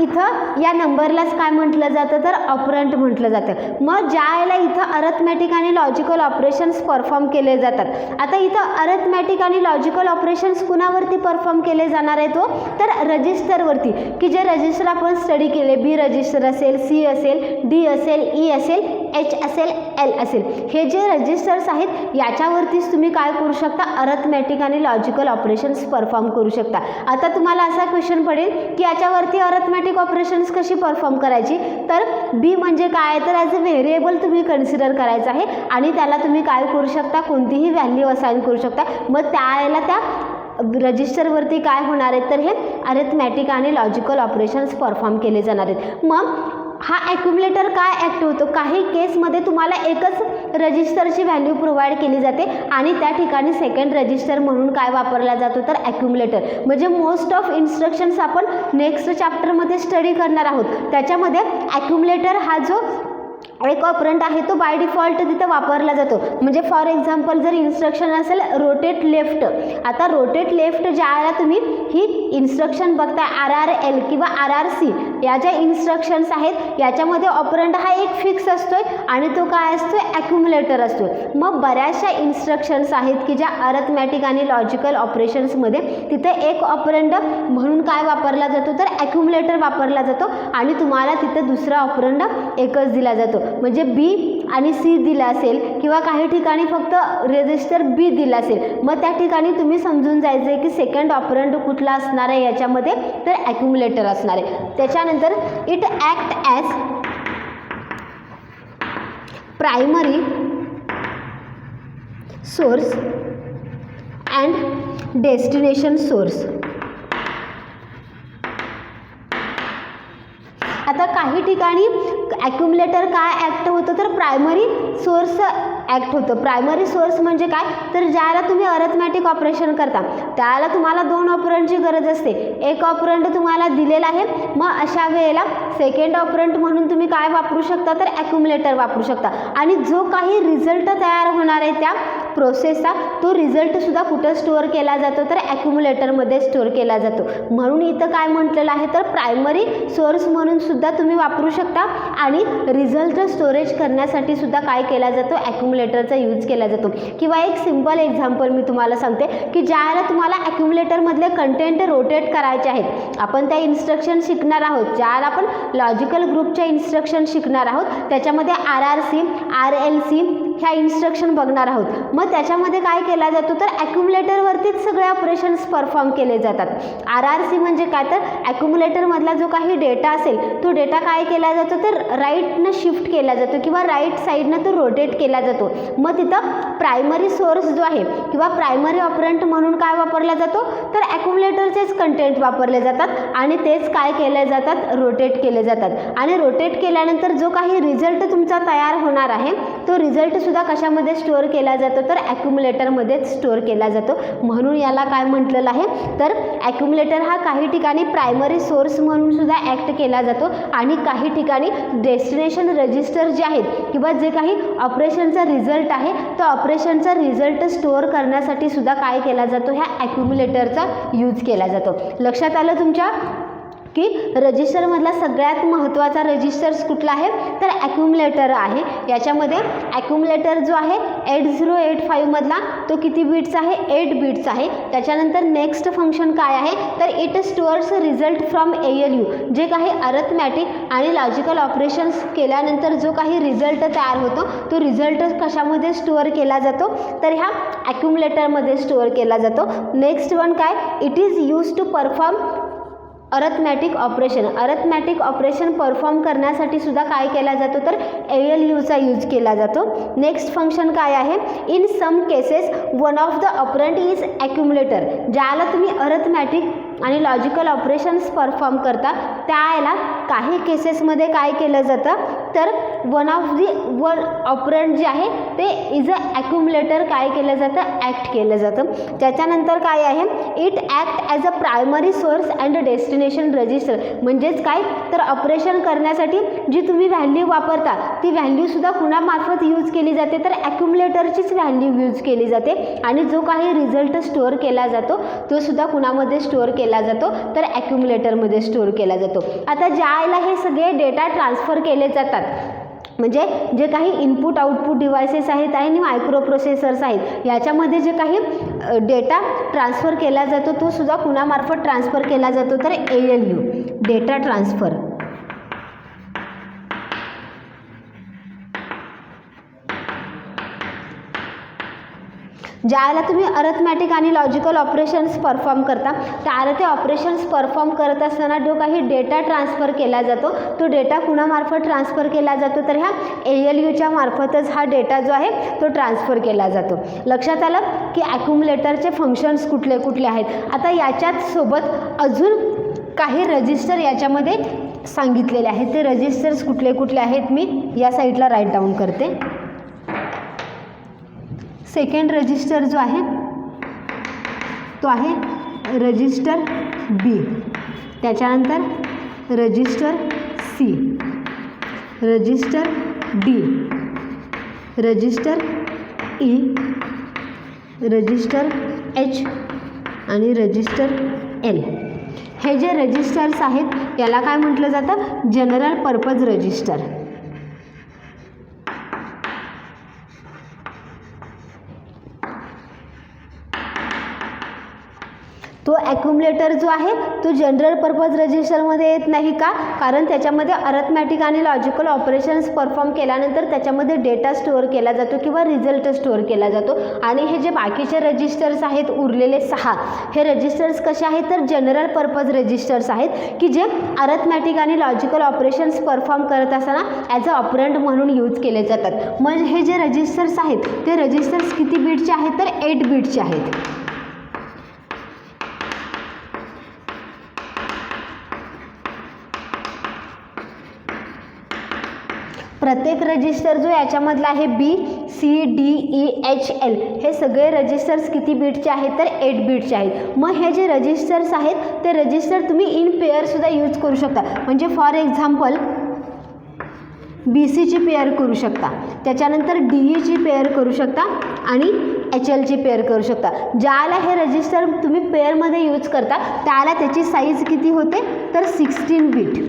इथं या नंबरलाच काय म्हटलं जातं तर ऑपरंट म्हटलं जातं. मग ज्या वेळेला इथं अरिथमॅटिक आणि लॉजिकल ऑपरेशन्स परफॉर्म केले जातात. आता इथं अरिथमॅटिक आणि लॉजिकल ऑपरेशन्स कुणावरती परफॉर्म केले जाणार आहे तो तर रजिस्टरवरती, की जे रजिस्टर आपण स्टडी केले, बी रजिस्टर असेल, सी असेल, डी असेल, ई असेल, एच असेल, एल असेल, हे जे रजिस्टर्स आहेत याच्यावरतीच तुम्ही काय करू शकता अरिथमॅटिक आणि लॉजिकल ऑपरेशन्स परफॉर्म करू शकता. आता तुम्हाला असा क्वेश्चन पडेल की याच्यावरती अरिथमॅटिक ऑपरेशन्स कशी परफॉर्म करायची, तर बी म्हणजे काय तर ॲज अ व्हेरिएबल तुम्ही कन्सिडर करायचं आहे आणि त्याला तुम्ही काय करू शकता कोणतीही व्हॅल्यू असाइन करू शकता. मग त्यावेळेला त्या रजिस्टरवरती काय होणार आहे तर हे अरिथमॅटिक आणि लॉजिकल ऑपरेशन्स परफॉर्म केले जाणार आहेत. मग हा ॲक्युमुलेटर काय ॲक्ट होतो, काही केसमध्ये तुम्हाला एकच रजिस्टरची व्हॅल्यू प्रोव्हाइड केली जाते आणि त्या ठिकाणी सेकंड रजिस्टर म्हणून काय वापरला जातो तर ॲक्युमुलेटर. म्हणजे मोस्ट ऑफ इन्स्ट्रक्शन्स आपण नेक्स्ट चॅप्टरमध्ये स्टडी करणार आहोत. त्याच्यामध्ये ॲक्युमुलेटर हा जो एक ऑपरंट आहे तो बाय डिफॉल्ट तिथं वापरला जातो. म्हणजे फॉर एक्झाम्पल जर इन्स्ट्रक्शन असेल रोटेट लेफ्ट, आता रोटेट लेफ्ट ज्या वेळेला तुम्ही ही इन्स्ट्रक्शन बघताय RRL किंवा RRC या ज्या इन्स्ट्रक्शन्स आहेत याच्यामध्ये ऑपरंट हा एक फिक्स असतोय आणि तो काय असतोय ॲक्युमुलेटर असतोय. मग बऱ्याचशा इन्स्ट्रक्शन्स आहेत की ज्या अरिथमॅटिक आणि लॉजिकल ऑपरेशन्समध्ये तिथे एक ऑपरंट म्हणून काय वापरला जातो तर ॲक्युमुलेटर वापरला जातो आणि तुम्हाला तिथे दुसरा ऑपरंट एकच दिला जातो. म्हणजे बी आणि सी दिला असेल किंवा काही ठिकाणी फक्त रजिस्टर बी दिला असेल, मग त्या ठिकाणी तुम्ही समजून जायचं आहे की सेकंड ऑपरंट कुठला असणार आहे याच्यामध्ये तर ॲक्युमुलेटर असणार आहे. त्याच्यानंतर it act as primary source and destination source. आता काही ठिकाणी ॲक्युमुलेटर काय ॲक्ट होतं तर प्रायमरी सोर्स ॲक्ट होतं. प्रायमरी सोर्स म्हणजे काय तर ज्याला तुम्ही अरिथमॅटिक ऑपरेशन करता त्याला तुम्हाला दोन ऑपरंटची गरज असते. एक ऑपरंट तुम्हाला दिलेला आहे, मग अशा वेळेला सेकंड ऑपरंट म्हणून तुम्ही काय वापरू शकता तर ॲक्युमुलेटर वापरू शकता आणि जो काही रिझल्ट तयार होणार आहे त्या प्रोसेसचा तो रिझल्टसुद्धा कुठं स्टोअर केला जातो तर ॲक्युमुलेटरमध्ये स्टोअर केला जातो. म्हणून इथं काय म्हटलेलं आहे तर प्रायमरी सोर्स म्हणून सुद्धा तुम्ही वापरू शकता आणि रिझल्ट स्टोरेज करण्यासाठी सुद्धा काय केला जातो ॲक्युमुलेटरचा यूज केला जातो. किंवा एक सिंपल एक्झाम्पल मी तुम्हाला सांगते की ज्यावेळेला तुम्हाला ॲक्युमुलेटरमधले कंटेंट रोटेट करायचे आहेत, आपण त्या इन्स्ट्रक्शन शिकणार आहोत, ज्याला आपण लॉजिकल ग्रुपच्या इन्स्ट्रक्शन शिकणार आहोत त्याच्यामध्ये RRC RLC ह्या इन्स्ट्रक्शन बघणार आहोत. मग त्याच्यामध्ये काय केला जातो तर ॲक्युमुलेटरवरतीच सगळे ऑपरेशन्स परफॉर्म केले जातात. RRC म्हणजे काय तर ॲक्युमुलेटरमधला जो काही डेटा असेल तो डेटा काय केला जातो तर राईटनं शिफ्ट केला जातो किंवा राईट साईडनं तो रोटेट केला जातो. मग तिथं प्रायमरी सोर्स जो आहे किंवा प्रायमरी ऑपरंट म्हणून काय वापरला जातो तर ॲक्युमुलेटरचेच कंटेंट वापरले जातात आणि तेच काय केले जातात रोटेट केले जातात. आणि रोटेट केल्यानंतर जो काही रिझल्ट तुमचा तयार होणार आहे तो रिझल्ट सुद्धा कशामध्ये स्टोअर केला जातो तर ॲक्युमुलेटरमध्येच स्टोअर केला जातो. म्हणून याला काय म्हटलेलं आहे तर ॲक्युमुलेटर हा काही ठिकाणी प्रायमरी सोर्स म्हणून सुद्धा ॲक्ट केला जातो आणि काही ठिकाणी डेस्टिनेशन रजिस्टर जे आहेत किंवा जे काही ऑपरेशनचा रिझल्ट आहे तो ऑपरेशनचा रिझल्ट स्टोअर करण्यासाठी सुद्धा काय केला जातो ह्या ॲक्युमुलेटरचा यूज केला जातो. लक्षात आलं तुमच्या की रजिस्टरमधला सगळ्यात महत्त्वाचा रजिस्टर्स कुठला आहे तर ॲक्युमुलेटर आहे. याच्यामध्ये ॲक्युमुलेटर जो आहे 8085 मधला तो किती बिट्स आहे 8 बिट्स आहे. त्याच्यानंतर नेक्स्ट फंक्शन काय आहे तर it stores result from ALU, जे काही अरिथमॅटिक आणि लॉजिकल ऑपरेशन्स केल्यानंतर जो काही रिझल्ट तयार होतो तो रिझल्ट कशामध्ये स्टोअर केला जातो तर ह्या ॲक्युमुलेटरमध्ये स्टोअर केला जातो. नेक्स्ट वन काय it is use to perform arithmetic operation. Arithmetic operation perform करण्यासाठी सुद्धा काय केला जातो तर ALUचा यूज केला जातो. नेक्स्ट फंक्शन काय आहे in some cases one of the operand is accumulator. ज्याला तुम्ही अरिथमॅटिक आणि लॉजिकल ऑपरेशन्स परफॉर्म करता त्याला काही केसेसमध्ये काय केलं जातं तर वन ऑपरंट जे आहे ते इज अ ॲक्युमुलेटर काय केलं जातं, ॲक्ट केलं जातं. त्याच्यानंतर काय आहे, it act as a primary source and destination register. म्हणजेच काय तर ऑपरेशन करण्यासाठी जी तुम्ही व्हॅल्यू वापरता ती व्हॅल्यूसुद्धा कुणामार्फत यूज केली जाते, तर ॲक्युमुलेटरचीच व्हॅल्यू यूज केली जाते. आणि जो काही रिझल्ट स्टोअर केला जातो तो सुद्धा कुणामध्ये स्टोअर केला जातो, तर ॲक्युमुलेटरमध्ये स्टोअर केला जातो. आता ज्यावेळेला हे सगळे डेटा ट्रान्सफर केले जातात, म्हणजे जे काही इनपुट आउटपुट डिव्हायसेस आहेत आणि मायक्रो प्रोसेसर्स आहेत, याच्यामध्ये जे काही डेटा ट्रान्सफर केला जातो तो सुद्धा कुणामार्फत ट्रान्सफर केला जातो, तर ALU डेटा ट्रान्सफर. ज्यावेळेला तुम्ही अरिथमॅटिक आणि लॉजिकल ऑपरेशन्स परफॉर्म करता त्यावेळेला ते ऑपरेशन्स परफॉर्म करत असताना जो काही डेटा ट्रान्सफर केला जातो तो डेटा कुणामार्फत ट्रान्सफर केला जातो, तर ह्या ALUच्या मार्फतच हा डेटा जो आहे तो ट्रान्सफर केला जातो. लक्षात आलं की ॲक्युमुलेटरचे फंक्शन्स कुठले कुठले आहेत. आता याच्यात सोबत अजून काही रजिस्टर याच्यामध्ये सांगितलेले आहेत. ते रजिस्टर्स कुठले कुठले आहेत मी या साईडला राईट डाऊन करते. सेकंड रजिस्टर जो आहे तो आहे रजिस्टर B, त्याच्यानंतर register C, register D, register E, register H आणि रजिस्टर L. हे जे रजिस्टर्स आहेत याला काय म्हटलं जातं, जनरल पर्पज रजिस्टर. तो ॲक्युमुलेटर जो आहे तो जनरल पर्पज रजिस्टरमध्ये येत नाही का, कारण त्याच्यामध्ये अरिथमॅटिक आणि लॉजिकल ऑपरेशन्स परफॉर्म केल्यानंतर त्याच्यामध्ये डेटा स्टोअर केला जातो किंवा रिझल्ट स्टोअर केला जातो. आणि हे जे बाकीचे रजिस्टर्स आहेत उरलेले 6 हे रजिस्टर्स कसे आहेत, तर जनरल पर्पज रजिस्टर्स आहेत की जे अरिथमॅटिक आणि लॉजिकल ऑपरेशन्स परफॉर्म करत असताना ॲज अ ऑपरंट म्हणून यूज केले जातात. मग हे जे रजिस्टर्स आहेत ते रजिस्टर्स किती बीटचे आहेत, तर 8 बीटचे आहेत. प्रत्येक रजिस्टर जो याच्यामधला आहे B, C, D, E, H, L हे सगळे रजिस्टर्स किती बीटचे आहेत, तर 8 बीटचे आहेत. मग हे जे रजिस्टर्स आहेत ते रजिस्टर तुम्ही इन पेअरसुद्धा यूज करू शकता. म्हणजे फॉर एक्झाम्पल BCची पेअर करू शकता, त्याच्यानंतर DEची पेअर करू शकता आणि HLची पेअर करू शकता. ज्याला हे रजिस्टर तुम्ही पेअरमध्ये यूज करता त्याला त्याची साईज किती होते, तर 16 बीट.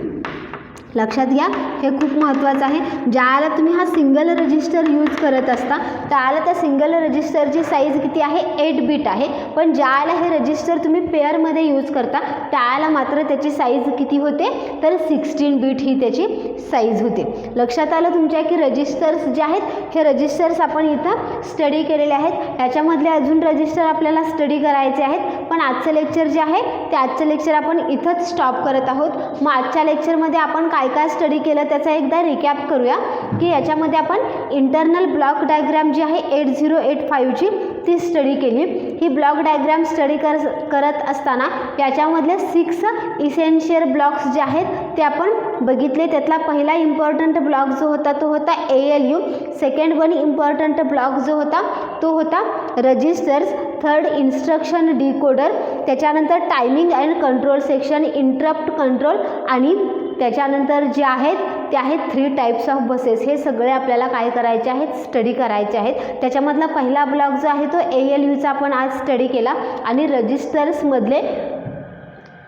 लक्षात घ्या, हे खूप महत्त्वाचं आहे. ज्याला तुम्ही हा सिंगल रजिस्टर यूज करत असता त्याला त्या सिंगल रजिस्टरची साईज किती आहे, 8 बीट आहे. पण ज्याला हे रजिस्टर तुम्ही पेअरमध्ये यूज करता त्याला मात्र त्याची साईज किती होते, तर 16 बीट ही त्याची साईज होते. लक्षात आलं तुमच्या की रजिस्टर्स जे आहेत हे रजिस्टर्स आपण इथं स्टडी केलेले आहेत. याच्यामधले अजून रजिस्टर आपल्याला स्टडी करायचे आहेत. पण आजचं लेक्चर जे आहे ते आजचं लेक्चर आपण इथंच स्टॉप करत आहोत. मग आजच्या लेक्चरमध्ये आपण काय काय स्टडी केलं त्याचा एकदा रिकॅप करूया की याच्यामध्ये आपण इंटरनल ब्लॉक डायग्राम जी आहे 8085ची ती स्टडी केली. ही ब्लॉक डायग्राम स्टडी करत असताना याच्यामधले 6 इसेन्शियल ब्लॉक्स जे आहेत ते आपण बघितले. त्यातला पहिला इम्पॉर्टंट ब्लॉक जो होता तो होता ALU. Second one important block जो होता तो होता रजिस्टर्स. थर्ड इन्स्ट्रक्शन डिकोडर, त्याच्यानंतर timing and control section, interrupt control आणि त्याच्यानंतर जे आहेत ते आहेत 3 टाईप्स ऑफ बसेस. हे सगळे आपल्याला काय करायचे आहेत, स्टडी करायचे आहेत. त्याच्यामधला पहिला ब्लॉक जो आहे तो ALUचा आपण आज स्टडी केला आणि रजिस्टर्समधले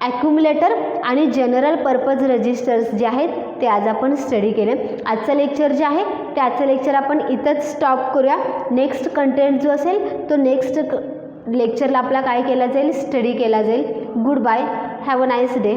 ॲक्युमुलेटर आणि जनरल पर्पज रजिस्टर्स जे आहेत ते आज आपण स्टडी केले. आजचं लेक्चर जे आहे ते आजचं लेक्चर आपण इथंच स्टॉप करूया. नेक्स्ट कंटेंट जो असेल तो नेक्स्ट लेक्चरला आपला काय केला जाईल, स्टडी केला जाईल. Good bye, have a nice day.